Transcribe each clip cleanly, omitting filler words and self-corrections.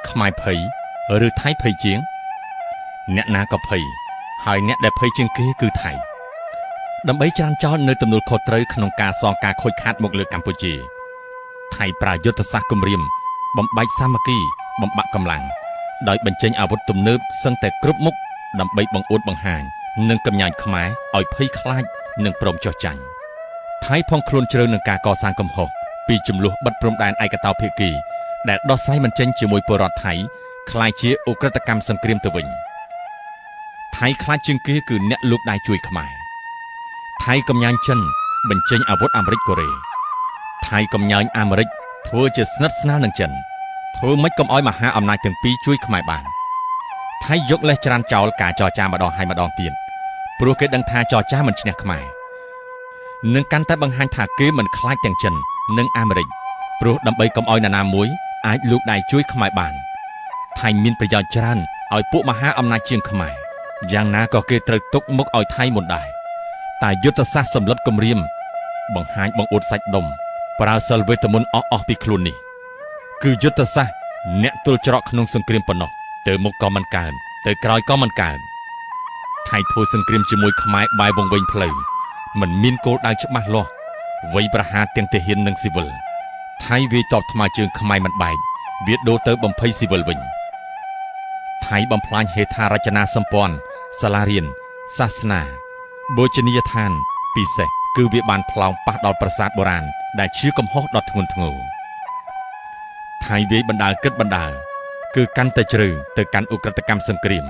ខ្មែរភ័យឬថៃភ័យជាងអ្នកណាក៏ភ័យហើយអ្នកដែលភ័យជាងគេគឺថៃដើម្បីច្រានចោលនៅទំនួលខុសត្រូវក្នុងការសងការខូចខាតមកលើកម្ពុជាថៃប្រើយុទ្ធសាស្ត្រគំរាមបំបែកសាមគ្គីបំបាក់កម្លាំងដោយបញ្ចេញអាវុធទំនើបសឹងតែគ្រប់មុខដើម្បីបង្អួតបង្ហាញនិងកំញាញខ្មែរឲ្យភ័យខ្លាចនិងព្រមចុះចាញ់ថៃផងខ្លួនជ្រៅនឹងការកសាងកំហុសពីចំនួនបិទព្រំដែនឯកតោភាគីដែលដោះស្រាយមិនចេញជាមួយពលរដ្ឋថៃคล้ายជាឧក្រិដ្ឋកម្មសង្គ្រាមទៅវិញថៃខ្លាចជាងគេគឺអ្នកលូកដៃជួយខ្មែរថៃកំញាញ់ចិនបញ្ចេញអាវុធអាមេរិកកូរ៉េថៃកំញាញ់អាមេរិកធ្វើជាស្និទ្ធស្នាលនឹងចិនធ្វើម៉េចកុំឲ្យមហាអំណាចទាំងពីរជួយខ្មែរបានថៃយកលេសច្រានចោលការចរចាម្ដងហើយម្ដងទៀតព្រោះគេដឹងថាចរចាមិនឈ្នះខ្មែរនឹងកាន់តែបង្ហាញថាគេមិនខ្លាចទាំងចិននិងអាមេរិកព្រោះដើម្បីកុំឲ្យនរណាមួយអាចលូកដៃជួយខ្មែរបានថៃមានប្រយោជន៍ច្រើនឲ្យពួកមហាអំណាចជាងខ្មែរយ៉ាងណាក៏គេត្រូវទុកមុខឲ្យថៃមុនដែរតែយុទ្ធសាស្ត្រសម្លុតគំរាមបង្ហាញបង្អួតសាច់ដុំប្រើសិលវេទមន្តអស់ពីខ្លួននេះគឺយុទ្ធសាស្ត្រអ្នកទល់ច្រកក្នុងសង្គ្រាមប៉ុណ្ណោះទៅមុខក៏មិនកើនទៅក្រោយក៏មិនកើនថៃធ្វើសង្គ្រាមជាមួយខ្មែរបែបវង្វេងផ្លូវមិនមានគោលដៅច្បាស់លាស់វ័យប្រហារទាំងទាហាននិងស៊ីវិលថៃវាយតបថ្មើរជើងខ្មែរមិនបែកវាដូរទៅបំភ័យស៊ីវិលវិញថៃបំផ្លាញហេដ្ឋារចនាសម្ព័ន្ធសាលារៀនសាសនាបូជនីយដ្ឋានពិសេសគឺវាបានផ្លោងប៉ះដល់ប្រាសាទបុរាណដែលជាកំហុសដ៏ធ្ងន់ធ្ងរថៃវាយបណ្ដាលគិតបណ្ដាលគឺកាន់តែជ្រៅទៅកាន់ឧក្រិដ្ឋកម្មសង្គ្រាម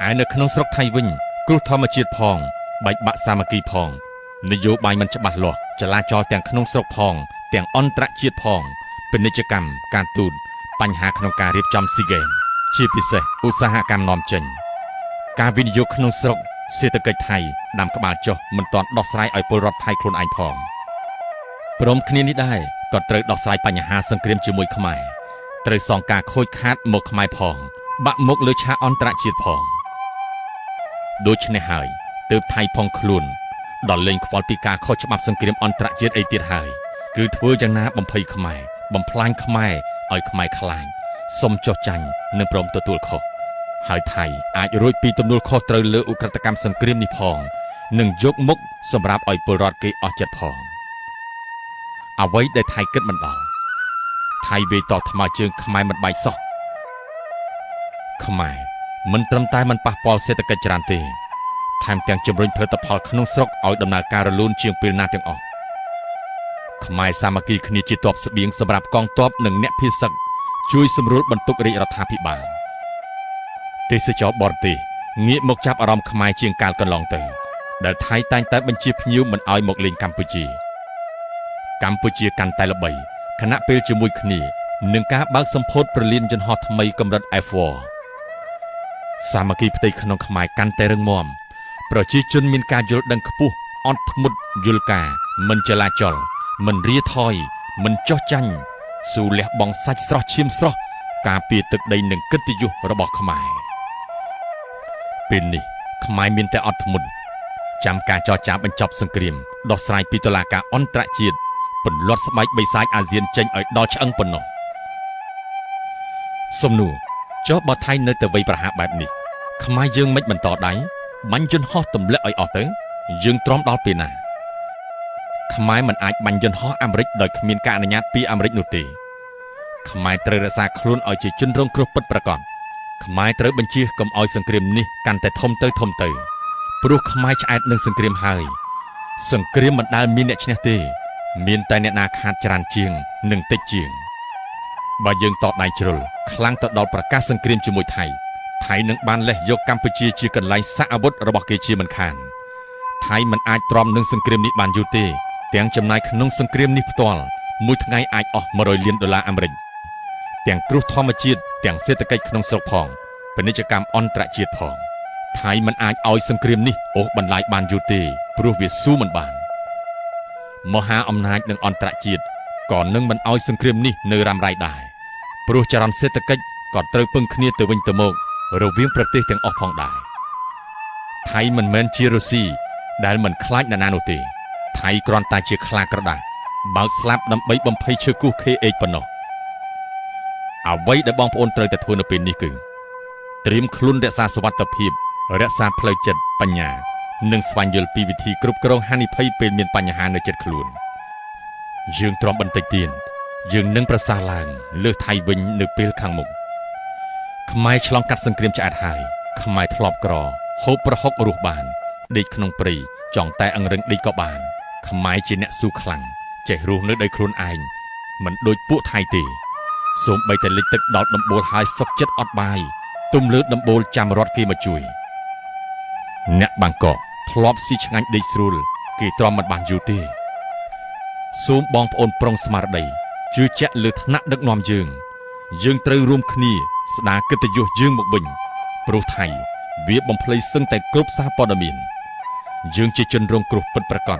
ឯនៅក្នុងស្រុកថៃវិញគ្រោះធម្មជាតិផងបែកបាក់សាមគ្គីផងនយោបាយមិនច្បាស់លាស់ចលាចលទាំងក្នុងស្រុកផងទាំងអន្តរជាតិផងពាណិជ្ជកម្មការទូតបញ្ហាក្នុងការរៀបចំស៊ីហ្គេមជាពិសេសឧស្សាហកម្មនាំចេញការវិនិយោគក្នុងស្រុកសេដ្ឋកិច្ចថៃដាំក្បាលចុះមិនទាន់ដោះស្រាយឲ្យពលរដ្ឋថៃខ្លួនឯងផងព្រមគ្នានេះដែរក៏ត្រូវដោះស្រាយបញ្ហាសង្គ្រាមជាមួយខ្មែរត្រូវសងការខូចខាតមកខ្មែរផងបាក់មុខលើឆាកអន្តរជាតិផងដូច្នេះហើយទើបថៃផងខ្លួនដល់លែងខ្វល់ពីការខុសច្បាប់សង្គ្រាមអន្តរជាតិអីទៀតហើយគឺធ្វើយ៉ាងណាបំភ័យខ្មែរបំផ្លាញខ្មែរឲ្យខ្មែរខ្លាចសុំចុះចាញ់និងព្រមទទួលខុសហើយថៃអាចរួចពីទំនួលខុសត្រូវលើឧក្រិដ្ឋកម្មសង្គ្រាមនេះផងនិងយកមុខសម្រាប់ឲ្យពលរដ្ឋគេអស់ចិត្តផងអ្វីដែលថៃគិតមិនដល់ថៃវាយតបថ្មើរជើងខ្មែរមិនបែកសោះខ្មែរមិនត្រឹមតែមិនប៉ះពាល់សេដ្ឋកិច្ចច្រើនទេថែមទាំងជំរុញផលិតផលក្នុងស្រុកឲ្យដំណើរការរលូនជាងពេលណាទាំងអស់ខ្មែរសាមគ្គីគ្នាជាទ័ពស្បៀងសម្រាប់កងទ័ពនិងអ្នកភៀសសឹកជួយសម្រួលបន្ទុករាជរដ្ឋាភិបាលទេសចរបរទេសងាកមកចាប់អារម្មណ៍ខ្មែរជាងកាលកន្លងទៅដែលថៃតែងតែបញ្ជាភ្ញៀវមិនឲ្យមកលេងកម្ពុជាកាន់តែល្បីខណៈពេលជាមួយគ្នានឹងការបើកសម្ពោធប្រលានយន្តហោះថ្មីកម្រិត F4 សាមគ្គីផ្ទៃក្នុងខ្មែរកាន់តែរឹងមាំប្រជាជនមានការយល់ដឹងខ្ពស់អត់ធ្មត់យល់ការមិនចលាចលមិនរាថយមិនចោះចាញ់ស៊ូលះបង់សាច់ស្រស់ឈាមស្រស់ការពារទឹកដីនិងកិត្តិយសរបស់ខ្មែរពេលនេះខ្មែរមានតែអត់ធ្មត់ចាំការចរចាបញ្ចប់សង្គ្រាមដោះស្រាយពីតុលាការអន្តរជាតិពន្លត់ស្បែកបិសាចអាស៊ានចេញឲ្យដល់ឆ្អឹងប៉ុណ្ណោះសំណួរចុះបើថៃនៅតែវ័យប្រហារបែបនេះខ្មែរយើងមិនបន្តដៃបាញ់យន្តហោះទម្លាក់ឲ្យអស់ទៅយើងទ្រាំដល់ពេលណាខ្មែរមិនអាចបាញ់យន្តហោះអាមេរិកដោយគ្មានការអនុញ្ញាតពីអាមេរិកនោះទេខ្មែរត្រូវរក្សាខ្លួនឲ្យជាជនរងគ្រោះពិតប្រាកដខ្មែរត្រូវបញ្ជាកុំឲ្យសង្គ្រាមនេះកាន់តែធំទៅព្រោះខ្មែរឆ្អែតនឹងសង្គ្រាមហើយសង្គ្រាមមិនដែលមានអ្នកឈ្នះទេមានតែអ្នកណាខាតច្រើនជាងនិងតិចជាងបើយើងតដៃជ្រុលខ្លាំងទៅដល់ប្រកាសសង្គ្រាមជាមួយថៃនឹងបានលេះយកកម្ពុជាជាកន្លែងសាកអាវុធរបស់គេជាមិនខានថៃមិនអាចទ្រាំនឹងសង្គ្រាមនេះបានយូរទេទាំងចំណាយក្នុងសង្គ្រាមនេះផ្ទាល់មួយថ្ងៃអាចអស់$100 លានអាមេរិកទាំងគ្រោះធម្មជាតិទាំងសេដ្ឋកិច្ចក្នុងស្រុកផងពាណិជ្ជកម្មអន្តរជាតិផងថៃមិនអាចឲ្យសង្គ្រាមនេះអូសបន្លាយបានយូរទេព្រោះវាស៊ូមិនបានមហាអំណាចនិងអន្តរជាតិក៏នឹងមិនឲ្យសង្គ្រាមនេះនៅរ៉ាំរ៉ៃដែរព្រោះចរន្តសេដ្ឋកិច្ចក៏ត្រូវពឹងគ្នាទៅវិញទៅមករវាងប្រទេសទាំងអស់ផងដែរថៃមិនមែនជារុស្ស៊ីដែលមិនខ្លាចអ្នកណានោះទេថៃគ្រាន់តែជាខ្លាក្រដាសបើកស្លាប់ដើម្បីបំភ័យឈើគូស KH ប៉ុណ្ណោះ អ្វីដែលបងប្អូនត្រូវតែធ្វើនៅពេលនេះគឺត្រៀមខ្លួនរក្សាសុវត្ថិភាពរក្សាផ្លូវចិត្តបញ្ញានិងស្វែងយល់ពីវិធីគ្រប់គ្រងហានិភ័យពេលមានបញ្ហានៅជិតខ្លួនយើងទ្រាំបន្តិចទៀតយើងនឹងប្រសើរឡើងលើសថៃវិញនៅពេលខាងមុខខ្មែរឆ្លងកាត់សង្គ្រាមឆ្អែតហើយខ្មែរធ្លាប់ក្រហូបប្រហុករស់បានដេកក្នុងព្រៃចង់តែអង្រឹងដេកក៏បានខ្មែរជាអ្នកស៊ូខ្លាំងចេះរស់នៅដោយខ្លួនឯងមិនដូចពួកថៃទេសូម្បីតែលិចទឹកដល់ដំបូលហើយសុខចិត្តអត់បាយទុំលើដំបូលចាំរត់គេមកជួយអ្នកបាងកកធ្លាប់ស៊ីឆ្ងាញ់ដេកស្រួលគេទ្រាំមិនបានយូរទេសូមបងប្អូនប្រុងស្មារតីជឿជាក់លើថ្នាក់ដឹកនាំយើងត្រូវរួមគ្នាស្ដារកិត្តិយសយើងមកវិញព្រោះថៃវាបំភ្លៃសឹងតែគ្រប់សារព័ត៌មានយើងជាជនរងគ្រោះពិតប្រាកដ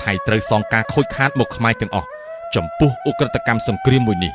ថៃត្រូវសងការខូចខាតមកខ្មែរទាំងអស់ចំពោះឧក្រិដ្ឋកម្មសង្គ្រាមមួយនេះ